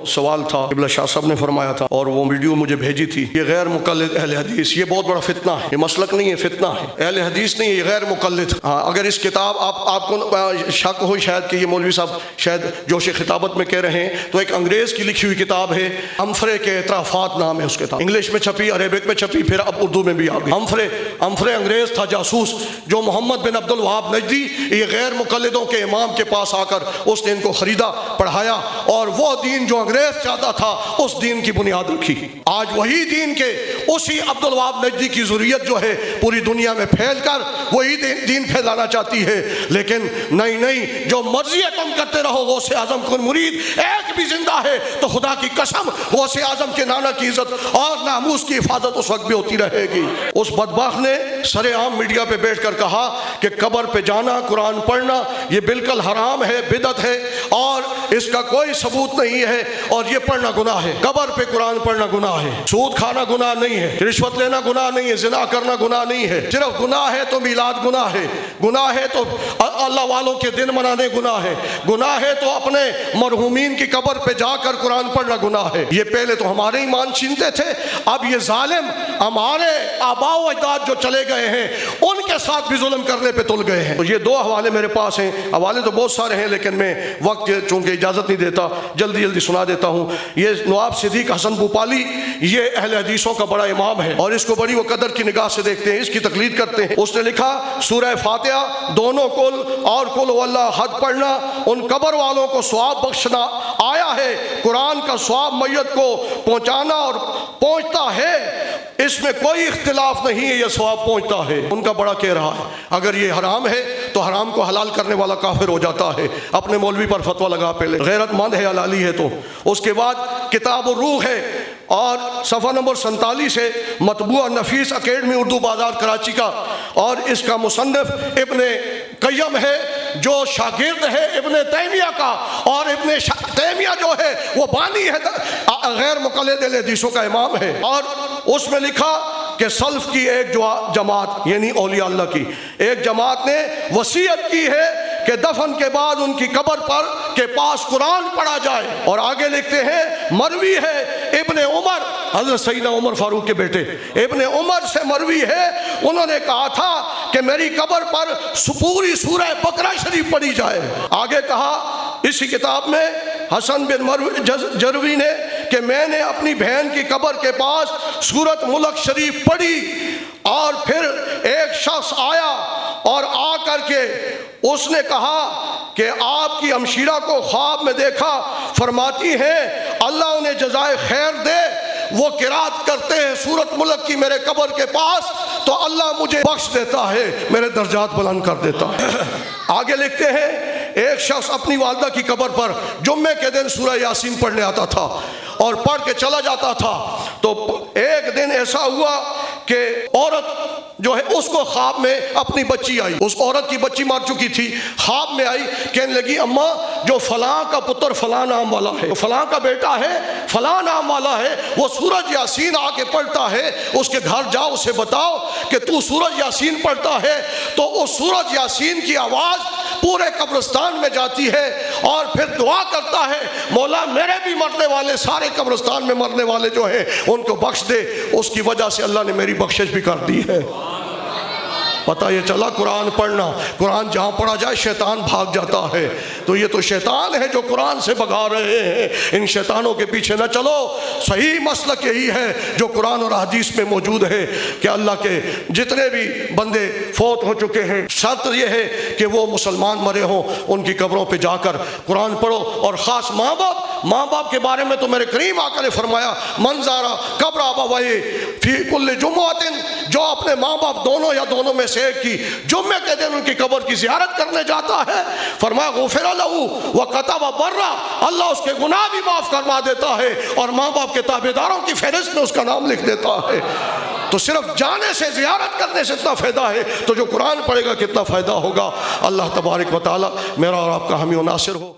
سوال تھا قبلہ شاہ صاحب نے فرمایا تھا اور وہ ویڈیو مجھے بھیجی تھی، یہ غیر مقلد اہل حدیث، یہ بہت بڑا فتنہ ہے، یہ مسلک نہیں ہے، فتنہ ہے، اہل حدیث نہیں ہے، یہ غیر مقلد۔ اگر اس کتاب آپ کو شک ہو شاید کہ یہ مولوی صاحب شاید جوش خطابت میں کہہ رہے ہیں، تو ایک انگریز کی لکھی ہوئی کتاب ہے، ہمفرے کے اعترافات نام ہے اس کتاب، انگلش میں چھپی، عربک میں چھپی، پھر اب اردو میں بھی آ گئی۔ ہمفرے انگریز تھا جاسوس، جو محمد بن عبد الوہاب نجدی یہ غیر مقلدوں کے امام کے پاس آ کر اس نے ان کو خریدا، پڑھایا، اور وہ دین جو انگریز چاہتا تھا اس دین کی بنیاد رکھی۔ آج وہی دین کے اسی عبد الوہاب نجدی کی ذریت جو ہے پوری دنیا میں پھیل کر وہی دین پھیلانا چاہتی ہے، لیکن نہیں، جو مرضی تم کرتے رہو، غوث اعظم کن مرید ایک بھی زندہ ہے تو خدا کی قسم غوث اعظم کے نانا کی عزت اور ناموس کی حفاظت اس وقت بھی ہوتی رہے گی۔ اس بدبخت نے سر عام میڈیا پہ بیٹھ کر کہا کہ قبر پہ جانا، قرآن پڑھنا یہ بالکل حرام ہے، بدعت ہے اور اس کا کوئی ثبوت نہیں ہے، اور یہ پڑھنا گناہ ہے، قبر پہ قرآن پڑھنا گناہ ہے، سود کھانا گناہ نہیں ہے، رشوت لینا گناہ نہیں ہے، زنا کرنا گناہ نہیں ہے، صرف گناہ ہے تو میلاد گناہ ہے، گناہ ہے تو اللہ والوں کے دن منانے گناہ ہے، گناہ ہے تو اپنے مرحومین کی قبر پہ جا کر قرآن پڑھنا گناہ ہے۔ یہ پہلے تو ہمارے ایمان چھینتے تھے، اب یہ ظالم ہمارے آباء و اجداد جو چلے گئے ہیں ان کے ساتھ بھی ظلم کرنے پہ تل گئے ہیں۔ تو یہ دو حوالے میرے پاس ہیں، حوالے تو بہت سارے ہیں لیکن میں وقت چونکہ اجازت نہیں دیتا جلدی سنا دیتا ہوں۔ یہ نواب صدیق حسن بھوپالی یہ اہل حدیثوں کا بڑا امام ہے اور اس کو بڑی وہ قدر کی نگاہ سے دیکھتے ہیں، اس کی تقلید کرتے ہیں۔ اس نے لکھا سورہ فاتحہ دونوں کل اور قل هو اللہ احد پڑھنا ان قبر والوں کو ثواب بخشنا آیا ہے، قرآن کا ثواب میت کو پہنچانا اور پہنچتا ہے، اس میں کوئی اختلاف نہیں ہے، یہ ثواب پہنچتا ہے۔ ان کا بڑا کہہ رہا ہے اگر یہ حرام ہے تو حرام کو حلال کرنے والا کافر ہو جاتا ہے، اپنے مولوی پر فتویٰ لگا پہلے، غیرت مند ہے حلالی ہے تو۔ اس کے بعد کتاب الروح ہے اور صفحہ نمبر 47 ہے، مطبوع نفیس اکیڈمی اردو بازار کراچی کا، اور اس کا مصنف ابن قیم ہے جو شاگرد ہے ابن تیمیہ کا، اور ابن تیمیہ جو ہے وہ بانی ہے، غیر مقلد اہل حدیثوں کا امام ہے، اور اس میں لکھا کہ سلف کی ایک جماعت یعنی اولیاء اللہ کی ایک جماعت نے وصیت کی ہے کہ دفن کے بعد ان کی قبر پر کے پاس قرآن پڑھا جائے، اور آگے لکھتے ہیں مروی ہے ابن عمر، حضرت سیدنا عمر فاروق کے بیٹے ابن عمر سے مروی ہے، انہوں نے کہا تھا کہ میری قبر پر پوری سورہ بقرہ شریف پڑھی جائے۔ آگے کہا اسی کتاب میں حسن بن جروی نے کہ میں نے اپنی بہن کی قبر کے پاس سورۃ ملک شریف پڑھی، اور پھر ایک شخص آیا اور آ کر کے اس نے کہا کہ آپ کی ہمشیرہ کو خواب میں دیکھا، فرماتی ہیں اللہ انہیں جزائے خیر دے، وہ قرات کرتے ہیں سورۃ ملک کی میرے قبر کے پاس تو اللہ مجھے بخش دیتا ہے، میرے درجات بلند کر دیتا ہے۔ آگے لکھتے ہیں ایک شخص اپنی والدہ کی قبر پر جمعے کے دن سورہ یاسین پڑھنے آتا تھا اور پڑھ کے چلا جاتا تھا، تو ایک دن ایسا ہوا کہ عورت جو ہے اس کو خواب میں اپنی بچی آئی، اس عورت کی بچی مر چکی تھی، خواب میں آئی، کہنے لگی اماں جو فلاں کا پتر فلاں نام والا ہے، فلاں کا بیٹا ہے فلاں نام والا ہے، وہ سورج یاسین آ کے پڑھتا ہے، اس کے گھر جاؤ اسے بتاؤ کہ تو سورج یاسین پڑھتا ہے، تو اس سورج یاسین کی آواز پورے قبرستان میں جاتی ہے اور پھر دعا کرتا ہے مولا میرے بھی مرنے والے سارے قبرستان میں مرنے والے جو ہیں ان کو بخش دے، اس کی وجہ سے اللہ نے میری بخشش بھی کر دی ہے۔ پتہ یہ چلا قرآن پڑھنا، قرآن جہاں پڑھا جائے شیطان بھاگ جاتا ہے، تو یہ تو شیطان ہے جو قرآن سے بھگا رہے ہیں، ان شیطانوں کے پیچھے نہ چلو، صحیح مسلک یہی ہے جو قرآن اور حدیث میں موجود ہے کہ اللہ کے جتنے بھی بندے فوت ہو چکے ہیں شرط یہ ہے کہ وہ مسلمان مرے ہوں، ان کی قبروں پہ جا کر قرآن پڑھو، اور خاص ماں باپ کے بارے میں تو میرے کریم آقا نے فرمایا من زارا قبر ابویہ فی کل جمعۃ، جو اپنے ماں باپ دونوں یا دونوں میں سے ایک کی جمعے کے دن ان کی قبر کی زیارت کرنے جاتا ہے، فرمایا غفر لہ وکتب برہ، اللہ اس کے گناہ بھی معاف کروا دیتا ہے اور ماں باپ کے تابعداروں کی فہرست میں اس کا نام لکھ دیتا ہے۔ تو صرف جانے سے زیارت کرنے سے اتنا فائدہ ہے تو جو قرآن پڑھے گا کتنا فائدہ ہوگا۔ اللہ تبارک و تعالی میرا اور آپ کا حامی و ناصر ہو۔